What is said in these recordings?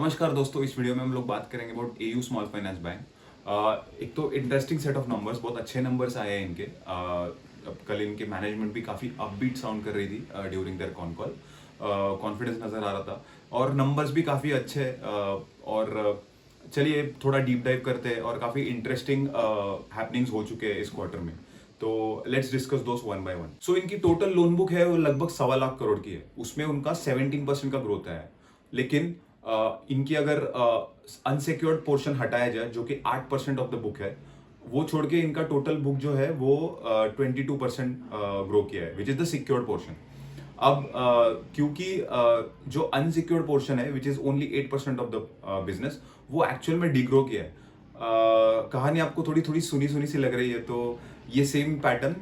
नमस्कार दोस्तों, इस वीडियो में हम लोग बात करेंगे about AU small finance bank. एक तो इंटरेस्टिंग सेट ऑफ नंबर्स, बहुत अच्छे नंबर्स आए हैं इनके। अब कल इनके मैनेजमेंट भी काफ़ी अपबीट साउंड कर रही थी during their con call. Confidence नज़र आ रहा था और नंबर्स भी काफ़ी अच्छे और चलिए थोड़ा डीप डाइव करते हैं और काफ़ी इंटरेस्टिंग हैपनिंग्स हो चुके हैं इस क्वार्टर में। तो let's discuss those one by one. So इनकी टोटल लोन बुक है वो लगभग 1.25 लाख करोड़ की है। उसमें उनका 17% का ग्रोथ है। लेकिन इनकी अगर अनसिक्योर्ड पोर्शन हटाया जाए जो कि 8% ऑफ द बुक है, वो छोड़ के इनका टोटल बुक जो है वो 22% ग्रो किया है, which is the secured portion. अब क्योंकि जो अनसिक्योर्ड पोर्शन है which is only 8% of the business, वो एक्चुअल में डिग्रो किया है। कहानी आपको थोड़ी थोड़ी सुनी सुनी सी लग रही है, तो ये सेम पैटर्न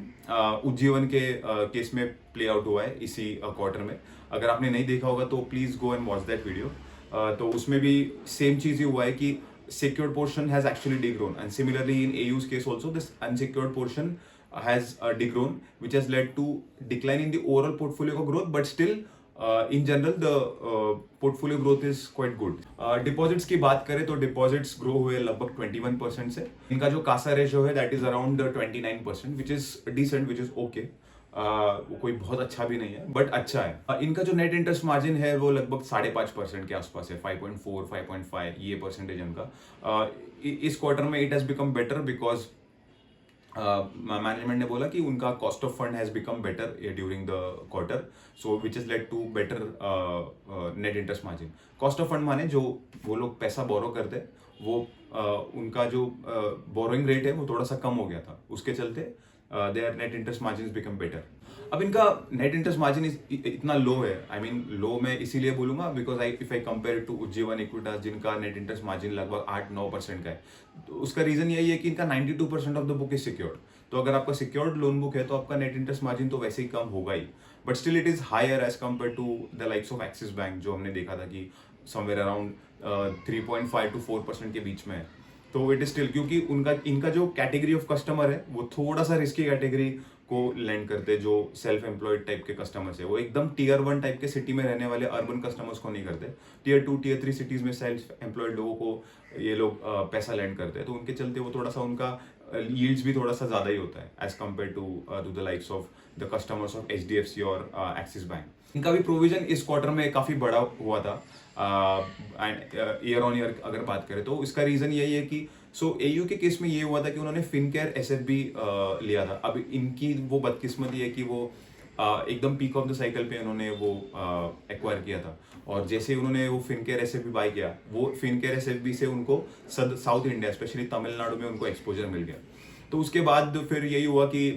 उज्जीवन के केस में प्ले आउट हुआ है इसी क्वार्टर में। अगर आपने नहीं देखा होगा तो please go and watch that video. तो उसमें भी सेम चीज ही हुआ है कि secured portion has actually degrown, and similarly in AU's case also this unsecured portion has degrown, which has led to decline in the overall portfolio growth, but still in general the portfolio growth is quite good. Deposits की बात करें तो deposits grow हुए लगभग 21% से। इनका जो Kasa ratio है that is around 29%, which is decent, which is okay. वो कोई बहुत अच्छा भी नहीं है बट अच्छा है। इनका जो नेट इंटरेस्ट मार्जिन है वो लगभग 5.5% के आसपास है, 5.4 5.5 ये परसेंटेज इनका। इस क्वार्टर में it has become better because management ने बोला कि उनका cost of fund has become better during the quarter, so which is led to better net interest margin. Cost of fund माने जो वो लोग पैसा बोरो करते वो उनका जो बोरोइंग रेट है वो थोड़ा सा कम हो गया था, उसके चलते their net interest margins become better. अब इनका नेट इंटरेस्ट मार्जिन इतना लो है, आई मीन लो मैं इसीलिए बोलूंगा because if I compare to Ujjivan Equitas जिनका नेट इंटरेस्ट मार्जिन लगभग 8-9% का है, तो उसका रीजन यही है कि इनका 92% of the book is secured. तो अगर आपका सिक्योर्ड लोन बुक है तो आपका नेट इंटरेस्ट मार्जिन तो वैसे ही कम होगा ही, but still it is higher as compare to the likes of Axis bank, जो हमने देखा था कि समवेयर अराउंड 3.5 to 4% के बीच में है। तो इट इज स्टिल, क्योंकि इनका जो कैटेगरी ऑफ कस्टमर है वो थोड़ा सा रिस्की कैटेगरी को लैंड करते हैं, जो सेल्फ एम्प्लॉयड टाइप के कस्टमर्स है। वो एकदम टियर 1 टाइप के सिटी में रहने वाले अर्बन कस्टमर्स को नहीं करते। टियर 2 टियर 3 सिटीज में सेल्फ एम्प्लॉयड लोगों को ये लोग पैसा लैंड करते हैं, तो उनके चलते वो थोड़ा सा उनका यील्ड्स भी थोड़ा सा ज्यादा ही होता है as compare to the likes of the customers of HDFC और एक्सिस बैंक। इनका भी प्रोविजन इस क्वार्टर में काफी बड़ा हुआ था एंड ईयर ऑन ईयर अगर बात करें तो इसका रीजन यही है कि एयू के केस में ये हुआ था कि उन्होंने फिनकेयर SFB लिया था। अब इनकी वो बदकिस्मती है कि वो एकदम पीक ऑफ द साइकिल पे उन्होंने वो एक्वायर किया था, और जैसे ही उन्होंने वो फिनकेयर SFB बाय किया, वो फिनकेयर SFB से उनको साउथ इंडिया स्पेशली तमिलनाडु में उनको एक्सपोजर मिल गया। तो उसके बाद फिर यही हुआ कि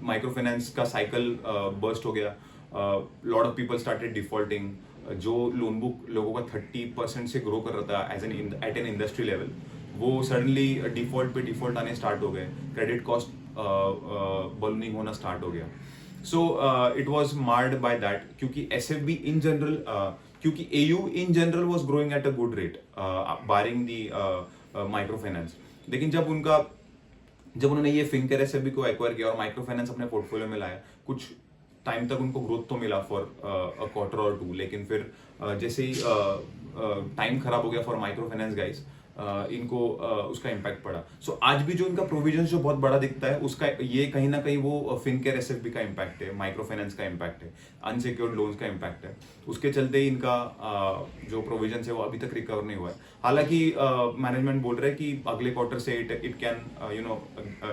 माइक्रो फाइनेंस का साइकिल बर्स्ट हो गया। Lot of people started defaulting. जो लोन बुक लोगों का 30% से ग्रो कर रहा था एट एन इंडस्ट्री लेवल, वो सडनली डिफॉल्ट पे डिफॉल्ट आने स्टार्ट हो गए, क्रेडिट कॉस्ट बलूनिंग होना स्टार्ट हो गया। So it was marred by that, क्योंकि SFB इन जनरल, क्योंकि AU in general was growing at a good rate barring the micro finance. लेकिन जब उन्होंने ये फिनकेयर SFB को एक्वायर किया और माइक्रो फाइनेंस अपने पोर्टफोलियो में लाया, कुछ टाइम तक उनको ग्रोथ तो मिला फॉर अ क्वार्टर और 2, लेकिन फिर जैसे ही टाइम खराब हो गया फॉर माइक्रो फाइनेंस गाइस, इनको उसका इम्पैक्ट पड़ा। आज भी जो इनका प्रोविजन जो बहुत बड़ा दिखता है, उसका ये कहीं ना कहीं वो फिनकेयर SFB का इम्पैक्ट है, माइक्रो फाइनेंस का इम्पैक्ट है, अनसिक्योर्ड लोन्स का इम्पैक्ट है। उसके चलते ही इनका जो प्रोविजन है वो अभी तक रिकवर नहीं हुआ है। हालांकि मैनेजमेंट बोल रहा है कि अगले क्वार्टर से it can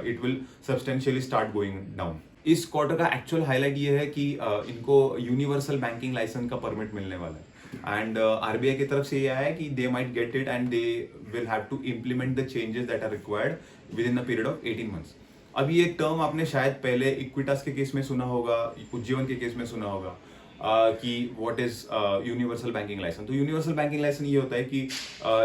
it will substantially start going down. इस क्वार्टर का एक्चुअल हाईलाइट ये है कि इनको यूनिवर्सल बैंकिंग लाइसेंस का परमिट मिलने वाला है, एंड RBI की तरफ से ये आया है कि they might get it and they will have to implement the changes that are required within a period of 18 months. अब ये टर्म आपने शायद पहले इक्विटास के केस में सुना होगा, उज्जीवन के केस में सुना होगा कि what is universal banking licence. तो यूनिवर्सल बैंकिंग लाइसेंस ये होता है कि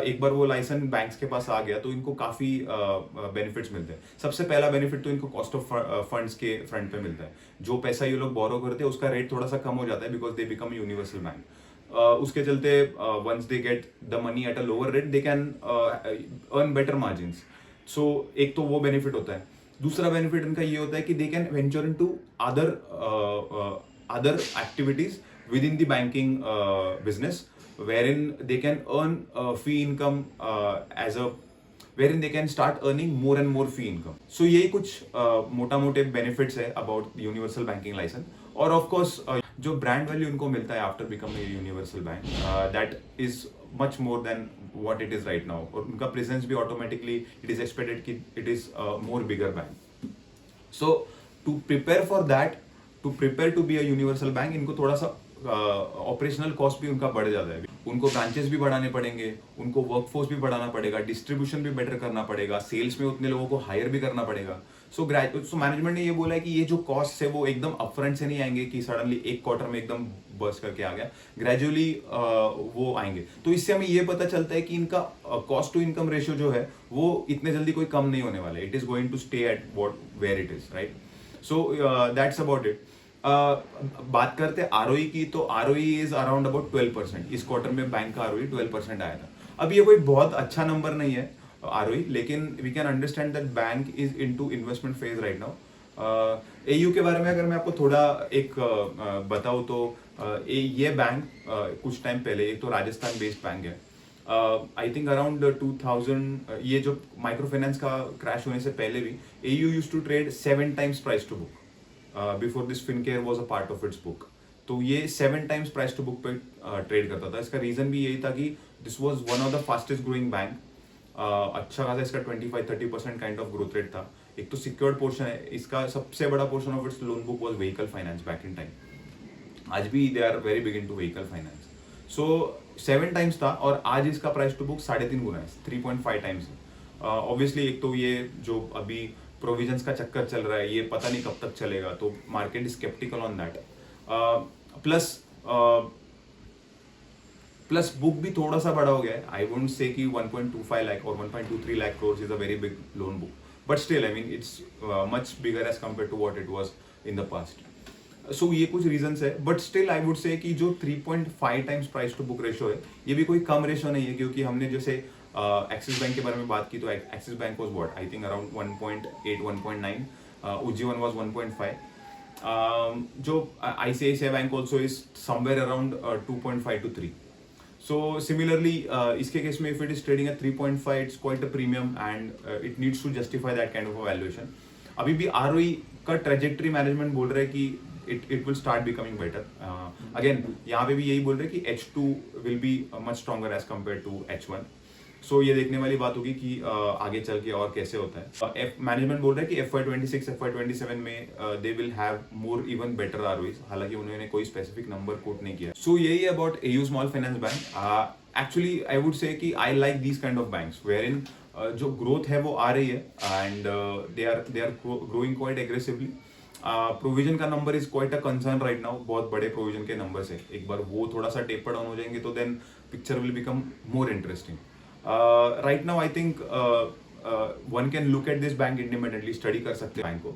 एक बार वो लाइसेंस बैंक्स के पास आ गया तो इनको काफी बेनिफिट्स मिलते हैं। सबसे पहला बेनिफिट तो इनको कॉस्ट ऑफ फंड्स के फ्रंट पे मिलता है। जो पैसा ये लोग बोरो करते हैं उसका रेट थोड़ा सा कम हो जाता है because they become universal bank. उसके चलते once they get the money at a lower rate they can earn better margins. एक तो वो बेनिफिट होता है। दूसरा बेनिफिट इनका ये होता है कि they can venture into other activities within the banking business wherein they can earn fee income as a wherein they can start earning more and more fee income. So यही कुछ मोटा मोटे benefits है about universal banking license. और of course जो brand value उनको मिलता है after becoming a universal bank, that is much more than what it is right now. और उनका presence भी automatically it is expected कि it is a more bigger bank. So to prepare for that, to prepare to be a universal bank, इनको थोड़ा सा operational cost भी उनका बढ़ जाता है. उनको ब्रांचेस भी बढ़ाने पड़ेंगे, उनको वर्कफोर्स भी बढ़ाना पड़ेगा, डिस्ट्रीब्यूशन भी बेटर करना पड़ेगा, सेल्स में उतने लोगों को हायर भी करना पड़ेगा. सो मैनेजमेंट ने ये बोला है कि ये जो कॉस्ट है वो एकदम अपफ्रंट से नहीं आएंगे कि सडनली एक क्वार्टर में एकदम बर्स्ट करके आ गया, ग्रेजुअली वो आएंगे. तो इससे हमें ये पता चलता है कि इनका कॉस्ट टू इनकम रेशियो जो है वो इतने जल्दी कोई कम नहीं होने वाला है. It is going to stay at what where it is, right. So that's about it. बात करते हैं आरओई की, तो आरओई इज अराउंड अबाउट 12%. इस क्वार्टर में बैंक का आरओई 12% आया था. अब ये कोई बहुत अच्छा नंबर नहीं है आरओई, लेकिन we can understand that bank is into investment phase right now. AU के बारे में अगर मैं आपको थोड़ा एक बताऊं तो ये बैंक कुछ टाइम पहले, एक तो राजस्थान बेस्ड बैंक है. आई थिंक अराउंड 2000, ये जो माइक्रो फाइनेंस का क्रैश होने से पहले भी AU used to trade 7 times price to book. Before this Fincare was a part of its book. तो ये 7 times प्राइस टू बुक पे ट्रेड करता था. इसका रीजन भी यही था कि this was one of the fastest growing bank. अच्छा खासा इसका 25-30% काइंड ऑफ ग्रोथ रेट था. एक तो सिक्योर्ड पोर्शन है इसका, सबसे बड़ा portion of its loan book was vehicle finance back in time. आज भी they are very big in two vehicle finance. सो 7 times था और आज इसका प्राइस टू बुक 3.5 गुना है, 3.5 times. ऑब्वियसली एक तो ये जो अभी प्रोविजंस का चक्कर चल रहा है, ये पता नहीं कब तक चलेगा, तो market is sceptical on that. Plus book भी थोड़ा सा बड़ा हो गया है. आई वोंट से कि 1.25 लाख और 1.23 lakh crores is a very big loan book, but still I mean it's much bigger as compare to what it was in the past. So ये कुछ रीजंस है, but still I would say कि जो 3.5 times price to book ratio है, ये भी कोई कम ratio नहीं है. क्योंकि हमने जैसे एक्सिस बैंक के बारे में बात की तो axis bank was what, I think around 1.8 1.9, Ujjivan was 1.5. जो ICICI bank also is somewhere around 2.5 to 3. So similarly, इसके केस में if it is trading at 3.5, it's quite a premium and it needs to justify that kind of a valuation. अभी भी ROE का trajectory management बोल रहा है कि it will start becoming better. Again यहाँ पे भी यही बोल रहे हैं कि H2 will be much stronger as compared to H1. So ये देखने वाली बात होगी कि आगे चल के और कैसे होता है. मैनेजमेंट बोल रहा है कि FY26 FY27 में दे will have more even better ROEs. हालांकि उन्होंने कोई स्पेसिफिक नंबर कोट नहीं किया. सो यही है about AU small finance bank. Actually I would say कि I like these kind of banks where in जो ग्रोथ है वो आ रही है and they are growing quite aggressively. Provision का number is quite a concern right now. बहुत बड़े प्रोविजन के नंबर्स है. एक बार वो थोड़ा सा टेपर डाउन हो जाएंगे तो then picture will become more interesting. Right now I think one can look at this bank independently, study कर सकते हैं बैंक को.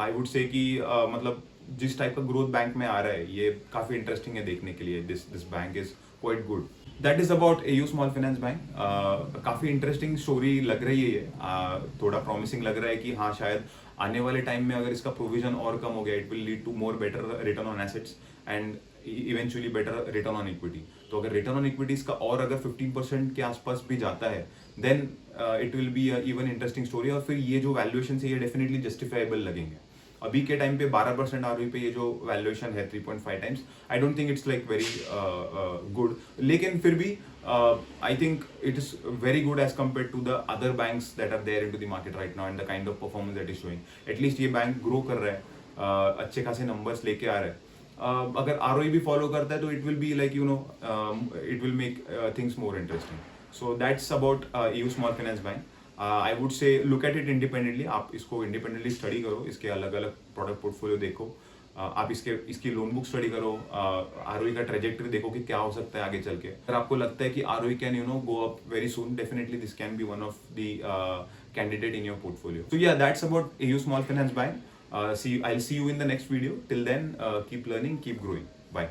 I would say कि मतलब जिस टाइप का ग्रोथ बैंक में आ रहा है ये काफ़ी इंटरेस्टिंग है देखने के लिए. This bank is quite good. That is about AU small finance bank. काफ़ी इंटरेस्टिंग स्टोरी लग रही है ये. थोड़ा प्रॉमिसिंग लग रहा है कि हाँ शायद आने वाले टाइम में अगर इसका प्रोविजन और कम हो गया it will lead to more better return on assets and eventually better return on equity. तो अगर रिटर्न ऑन इक्विटीज का और अगर 15% के आसपास भी जाता है then it will be even interesting story. और फिर ये जो वैल्यूएशन है ये डेफिनेटली जस्टिफाइबल लगेंगे. अभी के टाइम पे 12% ROE पे ये जो वैल्यूएशन है 3.5 times, I don't think it's like very good. लेकिन फिर भी I think it is very good as compare to the other banks that are there into the market right now and the kind of performance that is showing. At least ये bank grow कर रहा है, अच्छे खासे numbers लेके आ रहा है. अगर ROE भी फॉलो करता है तो it will be like you know it will make things more interesting. So that's about AU small finance bank. I would से लुक एट इट इंडिपेंडेंटली. आप इसको इंडिपेंडेंटली स्टडी करो, इसके अलग अलग प्रोडक्ट पोर्टफोलियो देखो, आप इसकी लोन बुक स्टडी करो, ROE का ट्रेजेक्टरी देखो कि क्या हो सकता है आगे चल के. अगर आपको लगता है कि ROE can go up very soon, definitely this can be one of the candidate in your portfolio. So yeah that's about AU small finance bank. I'll see you in the next video. Till then, keep learning, keep growing. Bye.